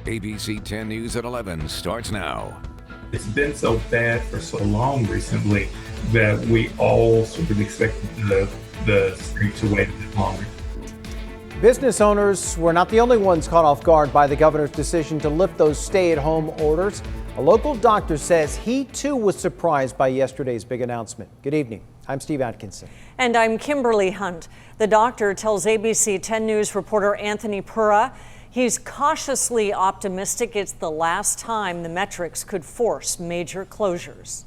ABC 10 News at 11 starts now. It's been so bad for so long recently that we all sort of expected the street to wait a bit longer. Business owners were not the only ones caught off guard by the governor's decision to lift those stay-at-home orders. A local doctor says he too was surprised by yesterday's big announcement. Good evening. I'm Steve Atkinson. And I'm Kimberly Hunt. The doctor tells ABC 10 News reporter Anthony Pura he's cautiously optimistic it's the last time the metrics could force major closures.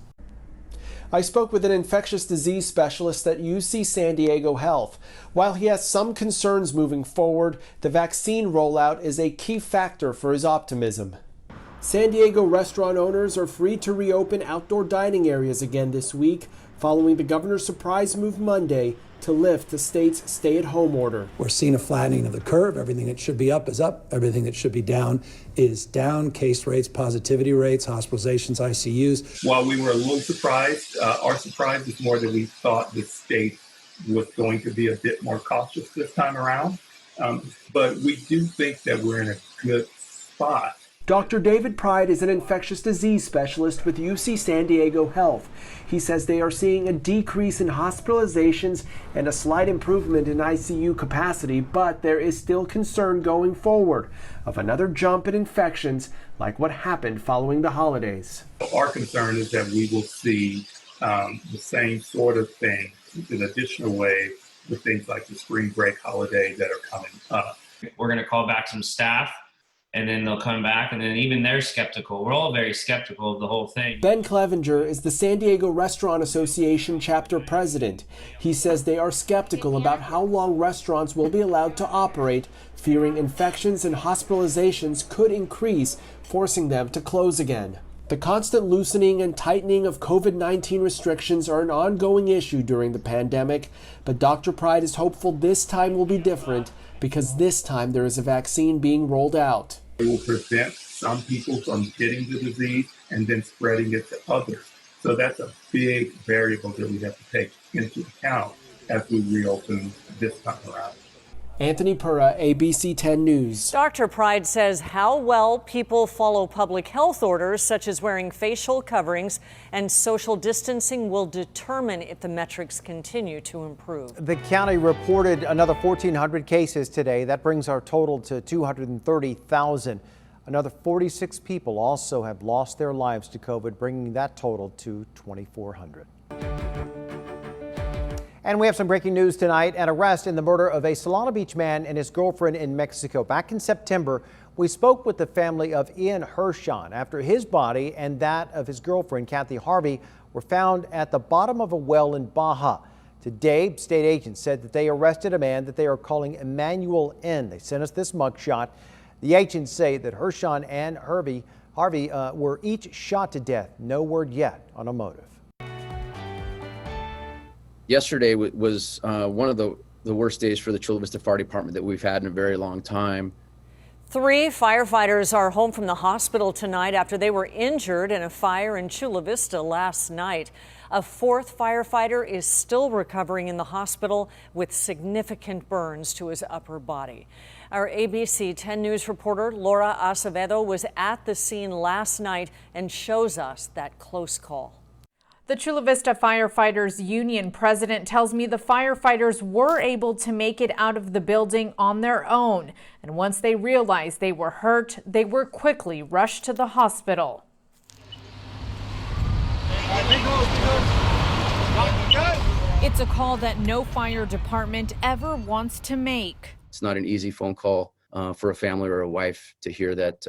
I spoke with an infectious disease specialist at UC San Diego Health. While he has some concerns moving forward, the vaccine rollout is a key factor for his optimism. San Diego restaurant owners are free to reopen outdoor dining areas again this week, following the governor's surprise move Monday to lift the state's stay-at-home order. We're seeing a flattening of the curve. Everything that should be up is up. Everything that should be down is down. Case rates, positivity rates, hospitalizations, ICUs. While we were a little surprised, our surprise is more that we thought the state was going to be a bit more cautious this time around. But we do think that we're in a good spot. Dr. David Pride is an infectious disease specialist with UC San Diego Health. He says they are seeing a decrease in hospitalizations and a slight improvement in ICU capacity, but there is still concern going forward of another jump in infections like what happened following the holidays. Our concern is that we will see the same sort of thing, an additional wave with things like the spring break holiday that are coming up. We're going to call back some staff, and then they'll come back, and then even they're skeptical. We're all very skeptical of the whole thing. Ben Clevenger is the San Diego Restaurant Association chapter president. He says they are skeptical about how long restaurants will be allowed to operate, fearing infections and hospitalizations could increase, forcing them to close again. The constant loosening and tightening of COVID-19 restrictions are an ongoing issue during the pandemic, but Dr. Pride is hopeful this time will be different because this time there is a vaccine being rolled out. It will prevent some people from getting the disease and then spreading it to others. So that's a big variable that we have to take into account as we reopen this time around. Anthony Pura, ABC 10 News. Dr. Pride says how well people follow public health orders, such as wearing facial coverings and social distancing, will determine if the metrics continue to improve. The county reported another 1,400 cases today. That brings our total to 230,000. Another 46 people also have lost their lives to COVID, bringing that total to 2,400. And we have some breaking news tonight. An arrest in the murder of a Solana Beach man and his girlfriend in Mexico. Back in September, we spoke with the family of Ian Hershon after his body and that of his girlfriend, Kathy Harvey, were found at the bottom of a well in Baja. Today, state agents said that they arrested a man that they are calling Emmanuel N. They sent us this mugshot. The agents say that Hershon and Harvey were each shot to death. No word yet on a motive. Yesterday was one of the worst days for the Chula Vista Fire Department that we've had in a very long time. 3 firefighters are home from the hospital tonight after they were injured in a fire in Chula Vista last night. A 4th firefighter is still recovering in the hospital with significant burns to his upper body. Our ABC 10 News reporter Laura Acevedo was at the scene last night and shows us that close call. The Chula Vista Firefighters Union president tells me the firefighters were able to make it out of the building on their own. And once they realized they were hurt, they were quickly rushed to the hospital. It's a call that no fire department ever wants to make. It's not an easy phone call for a family or a wife to hear that,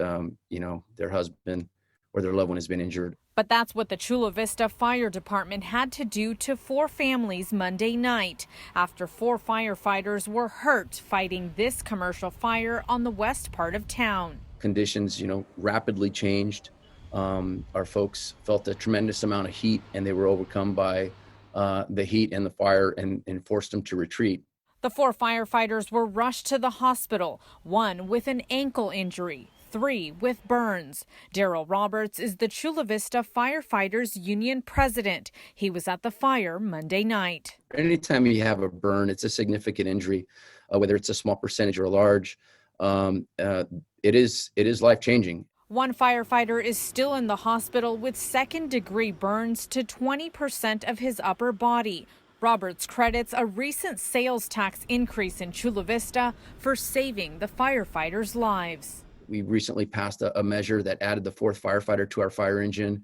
their husband or their loved one has been injured. But that's what the Chula Vista Fire Department had to do to 4 families Monday night after 4 firefighters were hurt fighting this commercial fire on the west part of town. Conditions, rapidly changed. Our folks felt a tremendous amount of heat, and they were overcome by the heat and the fire and forced them to retreat. The 4 firefighters were rushed to the hospital, 1 with an ankle injury, 3 with burns. Daryl Roberts is the Chula Vista Firefighters Union president. He was at the fire Monday night. Anytime you have a burn, it's a significant injury, whether it's a small percentage or a large. it is life-changing. One firefighter is still in the hospital with second-degree burns to 20% of his upper body. Roberts credits a recent sales tax increase in Chula Vista for saving the firefighters' lives. We recently passed a measure that added the fourth firefighter to our fire engine.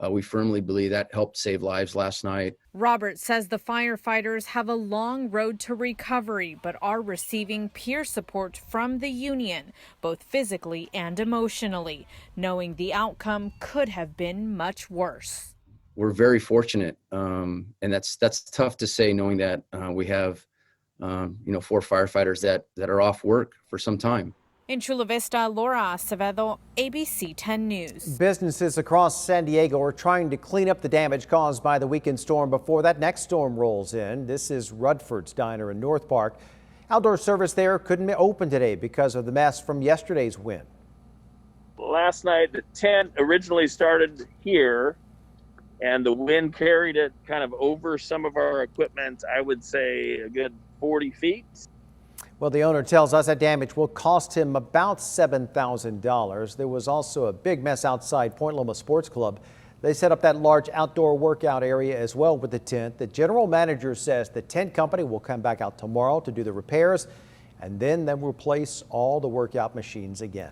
We firmly believe that helped save lives last night. Roberts says the firefighters have a long road to recovery, but are receiving peer support from the union, both physically and emotionally, knowing the outcome could have been much worse. We're very fortunate, and that's tough to say, knowing that we have, 4 firefighters that are off work for some time. In Chula Vista, Laura Acevedo, ABC 10 News. Businesses across San Diego are trying to clean up the damage caused by the weekend storm before that next storm rolls in. This is Rutford's Diner in North Park. Outdoor service there couldn't open today because of the mess from yesterday's wind. Last night, the tent originally started here, and the wind carried it kind of over some of our equipment, I would say a good 40 feet. Well, the owner tells us that damage will cost him about $7,000. There was also a big mess outside Point Loma Sports Club. They set up that large outdoor workout area as well with the tent. The general manager says the tent company will come back out tomorrow to do the repairs, and then they'll replace all the workout machines again.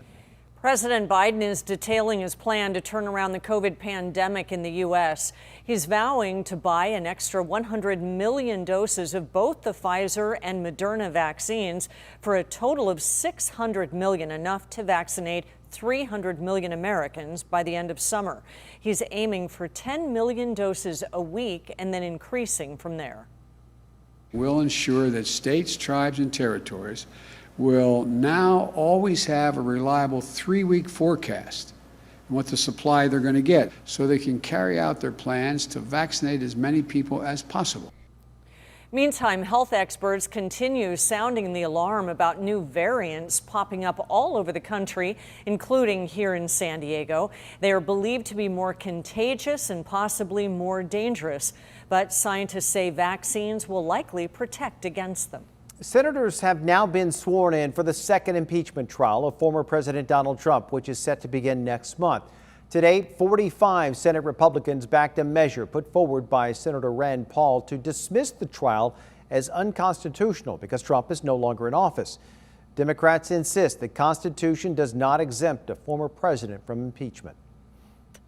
President Biden is detailing his plan to turn around the COVID pandemic in the U.S. He's vowing to buy an extra 100 million doses of both the Pfizer and Moderna vaccines for a total of 600 million, enough to vaccinate 300 million Americans by the end of summer. He's aiming for 10 million doses a week and then increasing from there. We'll ensure that states, tribes, and territories will now always have a reliable 3-week forecast on what the supply they're going to get, so they can carry out their plans to vaccinate as many people as possible. Meantime, health experts continue sounding the alarm about new variants popping up all over the country, including here in San Diego. They are believed to be more contagious and possibly more dangerous, but scientists say vaccines will likely protect against them. Senators have now been sworn in for the second impeachment trial of former President Donald Trump, which is set to begin next month. Today, 45 Senate Republicans backed a measure put forward by Senator Rand Paul to dismiss the trial as unconstitutional because Trump is no longer in office. Democrats insist the Constitution does not exempt a former president from impeachment.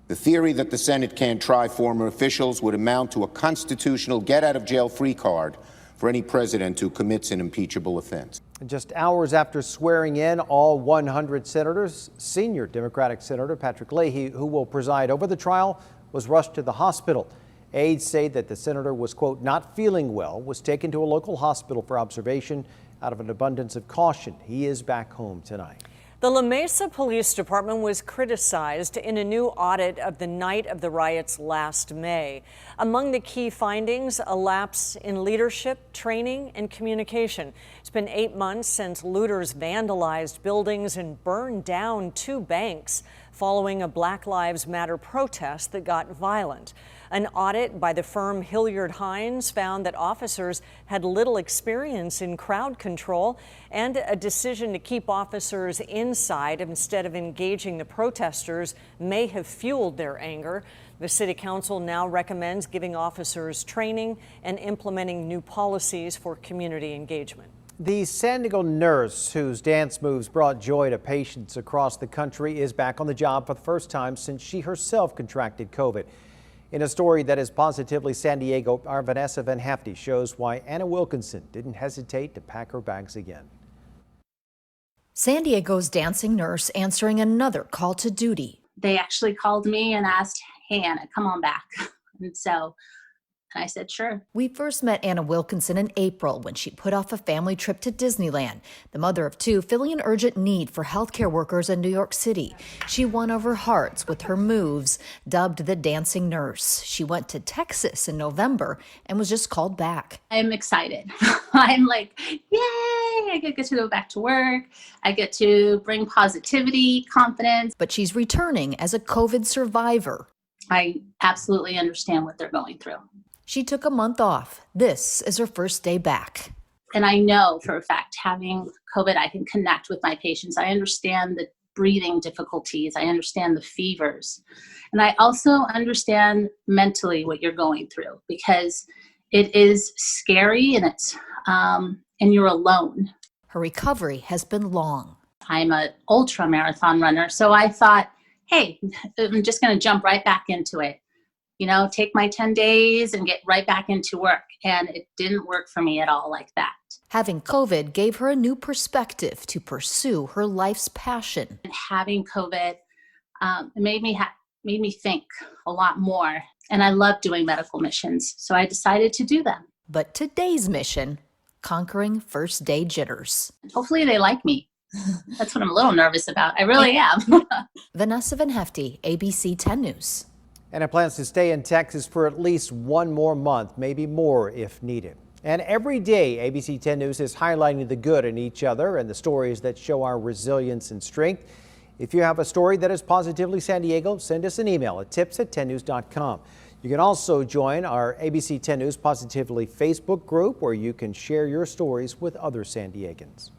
The theory that the Senate can't try former officials would amount to a constitutional get-out-of-jail-free card for any president who commits an impeachable offense. Just hours after swearing in all 100 senators, senior Democratic Senator Patrick Leahy, who will preside over the trial, was rushed to the hospital. Aides say that the senator was, quote, not feeling well, was taken to a local hospital for observation out of an abundance of caution. He is back home tonight. The La Mesa Police Department was criticized in a new audit of the night of the riots last May. Among the key findings, a lapse in leadership, training, and communication. It's been 8 months since looters vandalized buildings and burned down 2 banks following a Black Lives Matter protest that got violent. An audit by the firm Hilliard Hines found that officers had little experience in crowd control, and a decision to keep officers inside instead of engaging the protesters may have fueled their anger. The City Council now recommends giving officers training and implementing new policies for community engagement. The San Diego nurse whose dance moves brought joy to patients across the country is back on the job for the first time since she herself contracted COVID. In a story that is positively San Diego, our Vanessa Van Hafty shows why Anna Wilkinson didn't hesitate to pack her bags again. San Diego's dancing nurse answering another call to duty. They actually called me and asked, hey, Anna, come on back. And I said, sure. We first met Anna Wilkinson in April when she put off a family trip to Disneyland. The mother of 2, feeling an urgent need for healthcare workers in New York City. She won over hearts with her moves, dubbed the dancing nurse. She went to Texas in November and was just called back. I'm excited. I'm like, yay, I get to go back to work. I get to bring positivity, confidence. But she's returning as a COVID survivor. I absolutely understand what they're going through. She took a month off. This is her first day back. And I know for a fact, having COVID, I can connect with my patients. I understand the breathing difficulties. I understand the fevers. And I also understand mentally what you're going through, because it is scary and and you're alone. Her recovery has been long. I'm an ultra marathon runner, so I thought, hey, I'm just going to jump right back into it. You know, take my 10 days and get right back into work. And it didn't work for me at all like that. Having COVID gave her a new perspective to pursue her life's passion. And having COVID made me think a lot more. And I love doing medical missions, so I decided to do them. But today's mission, conquering first day jitters. Hopefully they like me. That's what I'm a little nervous about. I really am. Vanessa Van Hefty, ABC 10 News. And it plans to stay in Texas for at least one more month, maybe more if needed. And every day, ABC 10 News is highlighting the good in each other and the stories that show our resilience and strength. If you have a story that is positively San Diego, send us an email at tips@10news.com. You can also join our ABC 10 News Positively Facebook group, where you can share your stories with other San Diegans.